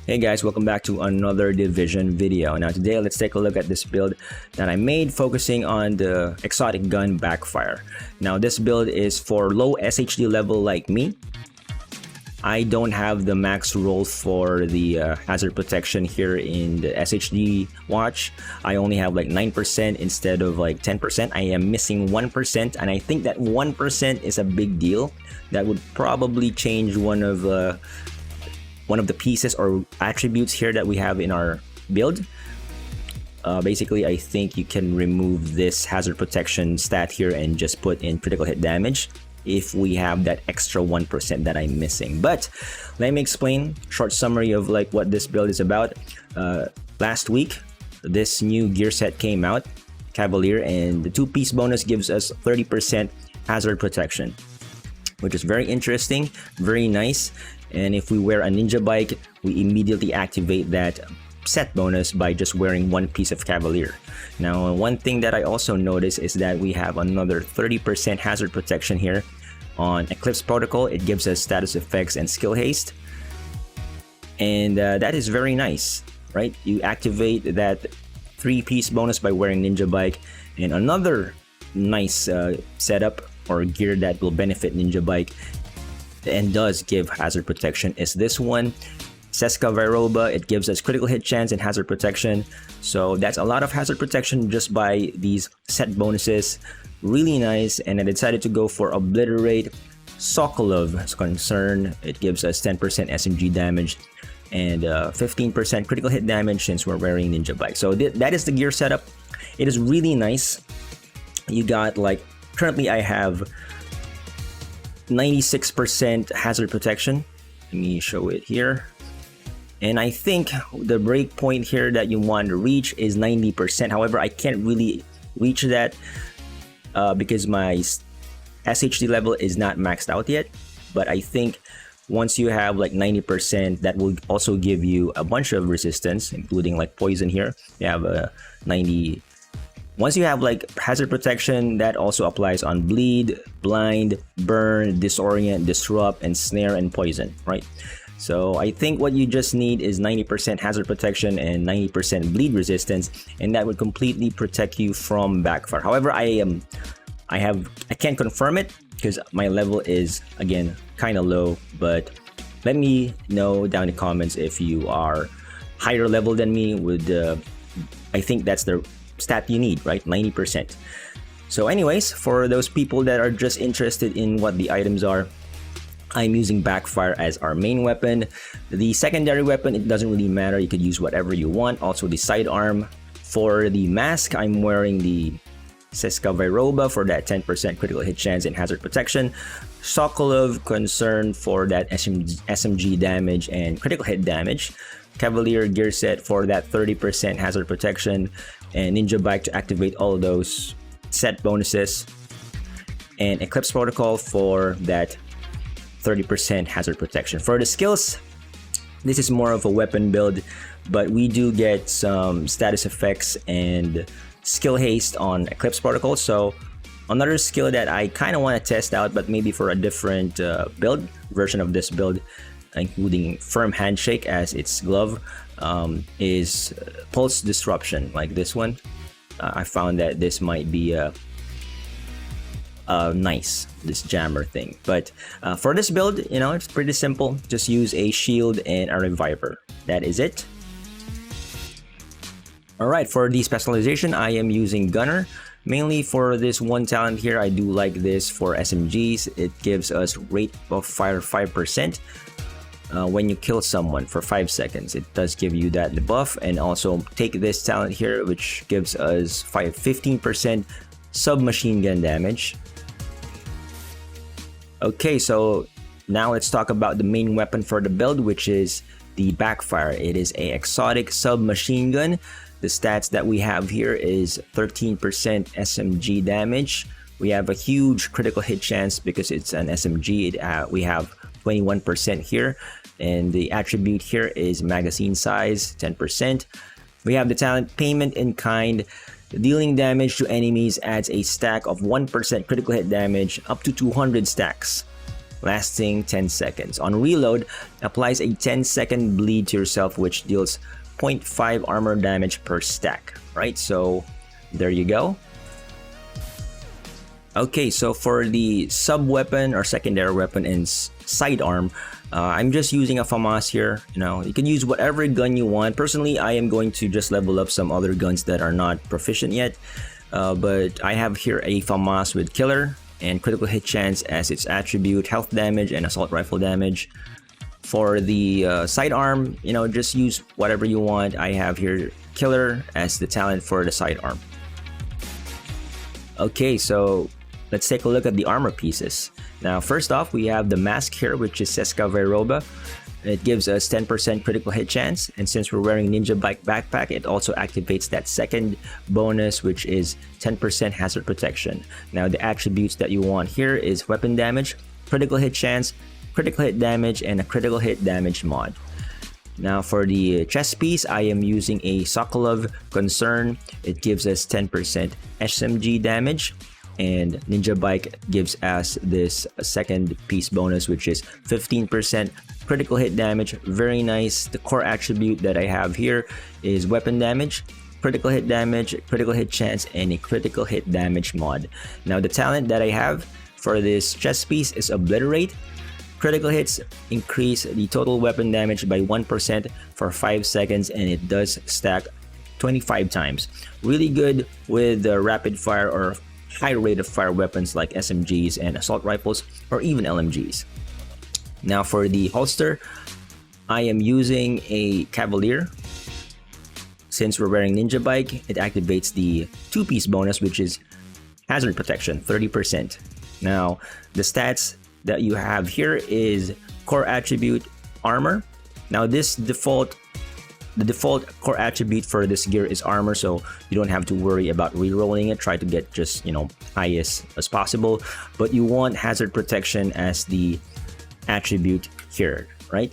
Hey guys, welcome back to another Division video. Now today let's take a look at this build that I made focusing on the exotic gun Backfire. Now this build is for low SHD level like me. I don't have the max roll for the hazard protection here in the SHD watch. I only have like 9% instead of like 10%. I am missing 1%, and I think that 1% is a big deal. That would probably change one of the pieces or attributes here that we have in our build. Basically, I think you can remove this hazard protection stat here and just put in critical hit damage if we have that extra 1% that I'm missing. But let me explain short summary of like what this build is about. Last week, this new gear set came out, Cavalier, and the 2-piece bonus gives us 30% hazard protection, which is very interesting, very nice. And if we wear a Ninjabike, we immediately activate that set bonus by just wearing one piece of Cavalier. Now, one thing that I also noticed is that we have another 30% hazard protection here on Eclipse protocol. It gives us status effects and skill haste, and that is very nice, right? You activate that 3-piece bonus by wearing Ninjabike. And another nice setup or gear that will benefit Ninjabike and does give hazard protection is this one, Cavalier. It gives us critical hit chance and hazard protection, so that's a lot of hazard protection just by these set bonuses. Really nice. And I decided to go for Obliterate Sokolov concern. It gives us 10% SMG damage and 15% critical hit damage since we're wearing Ninjabike. So that is the gear setup. It is really nice. You got, like, currently I have 96% hazard protection. Let me show it here. And I think the break point here that you want to reach is 90%. However, I can't really reach that because my SHD level is not maxed out yet. But I think once you have like 90%, that will also give you a bunch of resistance, including like poison here. You have a 90. Once you have like hazard protection, that also applies on bleed, blind, burn, disorient, disrupt, and snare and poison, right? So I think what you just need is 90% hazard protection and 90% bleed resistance, and that would completely protect you from Backfire. However, I can't confirm it because my level is, again, kind of low. But let me know down in the comments if you are higher level than me. I think that's the stat you need, right? 90%. So anyways, for those people that are just interested in what the items are, I'm using Backfire as our main weapon. The secondary weapon, it doesn't really matter. You could use whatever you want. Also the sidearm. For the mask, I'm wearing the Cavalier for that 10% critical hit chance and hazard protection. Sokolov concern for that SMG damage and critical hit damage. Cavalier Gearset for that 30% hazard protection, and Ninjabike to activate all of those set bonuses, and Eclipse protocol for that 30% hazard protection. For the skills, this is more of a weapon build, but we do get some status effects and skill haste on Eclipse protocol. So another skill that I kind of want to test out, but maybe for a different build version of this build, including firm handshake as its glove, is pulse disruption, like this one. I found that this might be nice, this jammer thing. But for this build, you know, it's pretty simple. Just use a shield and a reviver. That is it. Alright, for the specialization, I am using Gunner. Mainly for this one talent here, I do like this for SMGs. It gives us rate of fire 5%. When you kill someone for 5 seconds, it does give you that debuff. And also take this talent here, which gives us 15% submachine gun damage. Okay, so now let's talk about the main weapon for the build, which is the Backfire. It is a exotic submachine gun. The stats that we have here is 13% SMG damage. We have a huge critical hit chance because it's an SMG. We have 21% here, and the attribute here is magazine size 10%. We have the talent payment in kind. Dealing damage to enemies adds a stack of 1% critical hit damage up to 200 stacks. lasting 10 seconds. On reload, applies a 10-second bleed to yourself, which deals 0.5 armor damage per stack, right? So there you go. Okay, so for the sub weapon or secondary weapon and sidearm, I'm just using a FAMAS here. You can use whatever gun you want. Personally, I am going to just level up some other guns that are not proficient yet. But I have here a FAMAS with killer and critical hit chance as its attribute, health damage, and assault rifle damage. For the sidearm, just use whatever you want. I have here killer as the talent for the sidearm. Okay, so let's take a look at the armor pieces. Now, first off, we have the mask here, which is Cavalier. It gives us 10% critical hit chance, and since we're wearing Ninjabike Backpack, it also activates that second bonus, which is 10% hazard protection. Now, the attributes that you want here is weapon damage, critical hit chance, critical hit damage, and a critical hit damage mod. Now, for the chest piece, I am using a Sokolov Concern. It gives us 10% SMG damage, and Ninjabike gives us this second piece bonus, which is 15% critical hit damage. Very nice. The core attribute that I have here is weapon damage, critical hit damage, critical hit chance, and a critical hit damage mod. Now, the talent that I have for this chest piece is Obliterate. Critical hits increase the total weapon damage by 1% for 5 seconds, and it does stack 25 times. Really good with the rapid fire or high rate of fire weapons like SMGs and assault rifles, or even LMGs. Now, for the holster, I am using a Cavalier. Since we're wearing Ninjabike, it activates the 2-piece bonus, which is hazard protection, 30%. Now, the stats that you have here is core attribute armor. Now, the default core attribute for this gear is armor, so you don't have to worry about re-rolling it. Try to get just highest as possible, but you want hazard protection as the attribute here, right?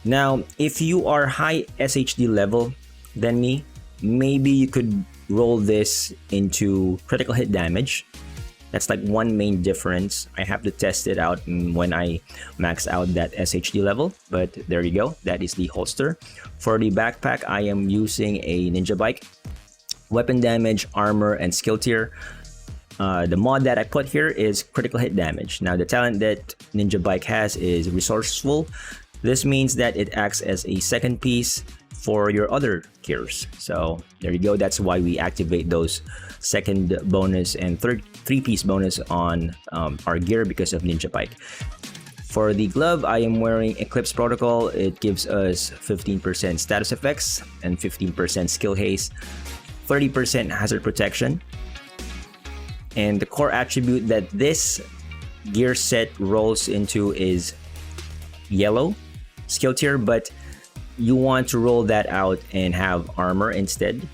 Now, if you are high SHD level than me, maybe you could roll this into critical hit damage. That's like one main difference. I have to test it out when I max out that SHD level, but there you go. That is the holster. For the backpack, I am using a Ninjabike. Weapon damage, armor, and skill tier. The mod that I put here is critical hit damage. Now, the talent that Ninjabike has is resourceful. This means that it acts as a second piece for your other gears. So there you go. That's why we activate those second bonus and three-piece bonus on our gear because of Ninjabike. For the glove, I am wearing Eclipse Protocol. It gives us 15% status effects and 15% skill haste, 30% hazard protection. And the core attribute that this gear set rolls into is yellow skill tier, but you want to roll that out and have armor instead,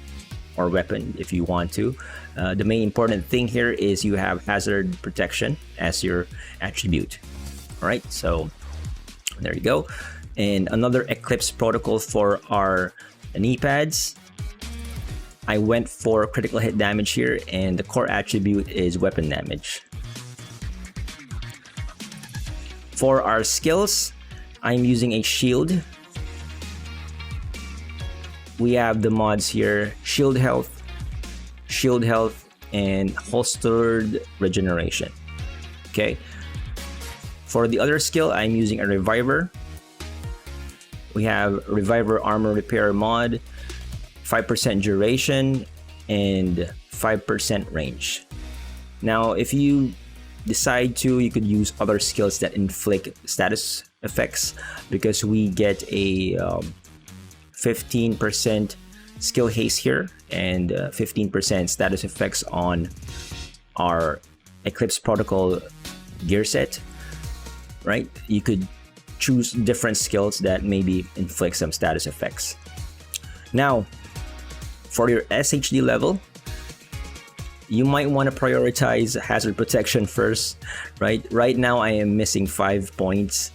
or weapon if you want to. The main important thing here is you have hazard protection as your attribute. All right, so there you go. And another Eclipse Protocol for our knee pads. I went for critical hit damage here, and the core attribute is weapon damage. For our skills, I'm using a shield. We have the mods here: shield health, and holstered regeneration. Okay. For the other skill, I'm using a reviver. We have reviver armor repair mod, 5% duration, and 5% range. Now, if you decide to, you could use other skills that inflict status effects, because we get a 15% skill haste here and 15% status effects on our Eclipse Protocol gear set, right? You could choose different skills that maybe inflict some status effects. Now, for your SHD level, you might want to prioritize hazard protection first, right? Right now, I am missing 5 points,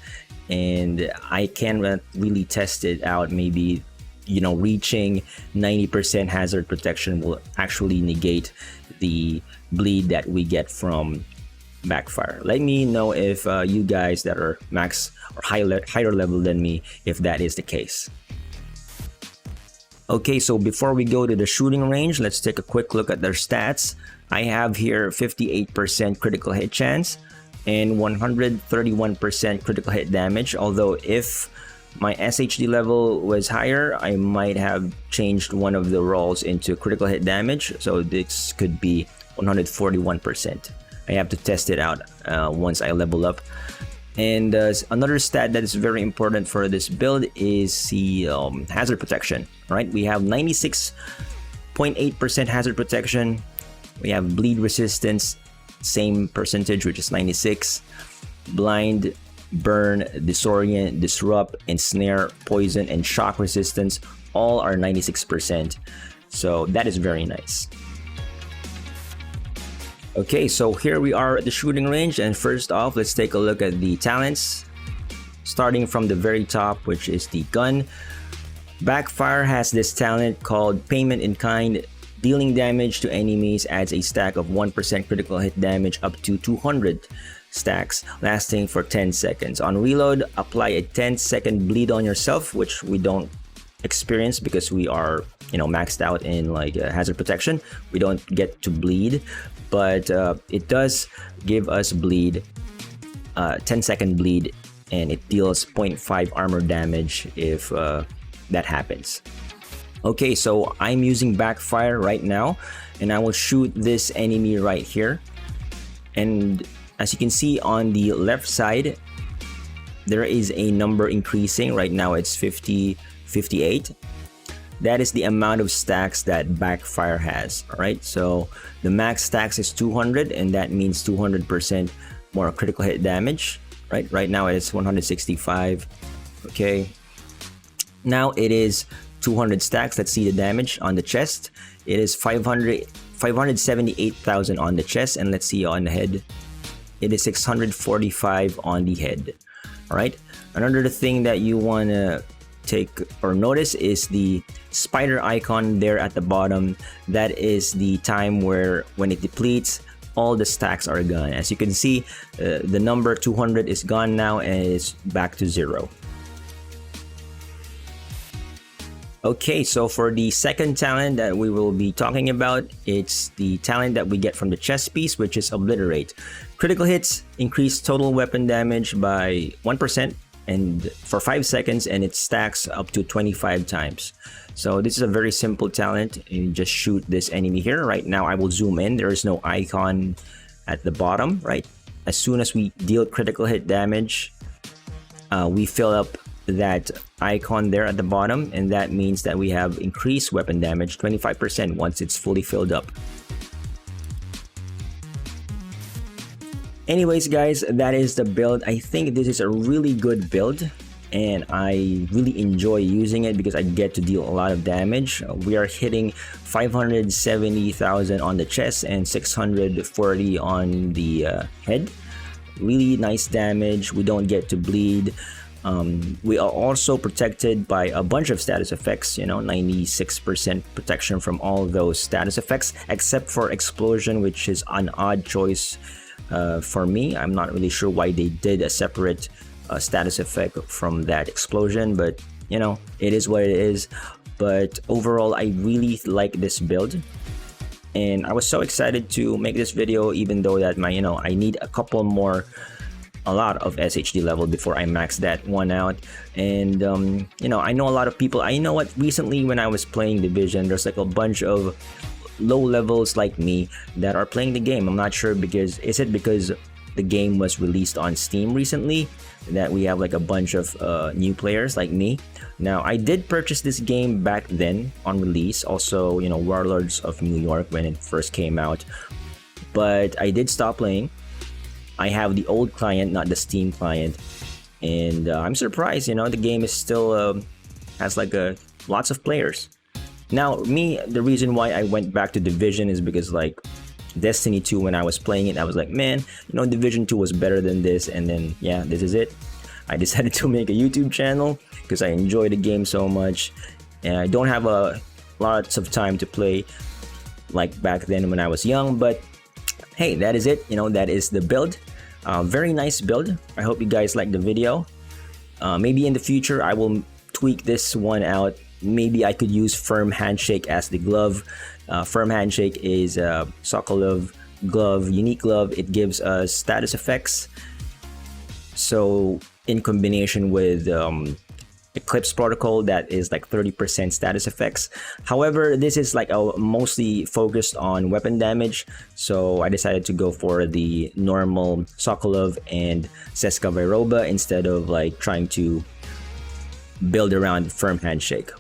and I can't really test it out. Maybe, reaching 90% hazard protection will actually negate the bleed that we get from Backfire. Let me know if you guys that are max or higher level than me, if that is the case. Okay, so before we go to the shooting range, let's take a quick look at their stats. I have here 58% critical hit chance and 131% critical hit damage. Although if my SHD level was higher, I might have changed one of the rolls into critical hit damage. So this could be 141%. I have to test it out once I level up. And another stat that is very important for this build is the hazard protection. Right, we have 96.8% hazard protection. We have bleed resistance, same percentage, which is 96. Blind, burn, disorient, disrupt, ensnare, poison, and shock resistance all are 96%. So that is very nice. Okay, so here we are at the shooting range, and first off, let's take a look at the talents. Starting from the very top, which is the gun. Backfire has this talent called Payment in Kind. Dealing damage to enemies adds a stack of 1% critical hit damage up to 200 stacks, lasting for 10 seconds. On reload, apply a 10-second bleed on yourself, which we don't experience because we are, maxed out in like hazard protection. We don't get to bleed, but it does give us bleed, 10-second bleed, and it deals 0.5 armor damage if that happens. Okay, so I'm using Backfire right now, and I will shoot this enemy right here. And as you can see on the left side, there is a number increasing. Right now it's 58. That is the amount of stacks that Backfire has. All right, so the max stacks is 200, and that means 200% more critical hit damage. Right now it's 165. Okay, now it is 200 stacks. Let's see the damage on the chest. It is 578,000 on the chest, and let's see on the head. It is 645 on the head. All right, another thing that you want to take or notice is the spider icon there at the bottom. That is the time where when it depletes, all the stacks are gone. As you can see, the number 200 is gone now and it's back to 0. Okay, so for the second talent that we will be talking about, it's the talent that we get from the chest piece, which is Obliterate. Critical hits increase total weapon damage by 1% and for 5 seconds, and it stacks up to 25 times. So this is a very simple talent. You just shoot this enemy here. Right now I will zoom in. There is no icon at the bottom, right? As soon as we deal critical hit damage, we fill up that icon there at the bottom, and that means that we have increased weapon damage 25% once it's fully filled up. Anyways guys, that is the build. I think this is a really good build, and I really enjoy using it because I get to deal a lot of damage. We are hitting 570,000 on the chest and 640 on the head. Really nice damage. We don't get to bleed. We are also protected by a bunch of status effects, 96% protection from all those status effects, except for explosion, which is an odd choice for me. I'm not really sure why they did a separate status effect from that explosion, but it is what it is. But overall, I really like this build, and I was so excited to make this video, even though that I need a lot of SHD level before I max that one out. And I know a lot of people, recently when I was playing Division, there's like a bunch of low levels like me that are playing the game. I'm not sure because the game was released on Steam recently that we have like a bunch of new players like me. Now I did purchase this game back then on release, also Warlords of New York when it first came out, but I did stop playing. I have the old client, not the Steam client, and I'm surprised. The game is still has like lots of players. Now, the reason why I went back to Division is because like Destiny 2, when I was playing it, I was like, man, Division 2 was better than this, and then yeah, this is it. I decided to make a YouTube channel because I enjoy the game so much, and I don't have lots of time to play like back then when I was young, but hey, that is it. That is the build. Very nice build. I hope you guys like the video. Maybe in the future I will tweak this one out. Maybe I could use Firm Handshake as the glove. Firm Handshake is a Sokolov glove, unique glove. It gives us status effects. So in combination with Eclipse protocol, that is like 30% status effects. However, this is like mostly focused on weapon damage, so I decided to go for the normal Sokolov and Ceska Vairoba instead of like trying to build around Firm Handshake.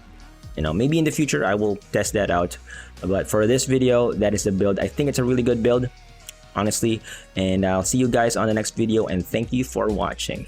Maybe in the future I will test that out, but for this video, that is the build. I think it's a really good build, honestly, and I'll see you guys on the next video, and thank you for watching.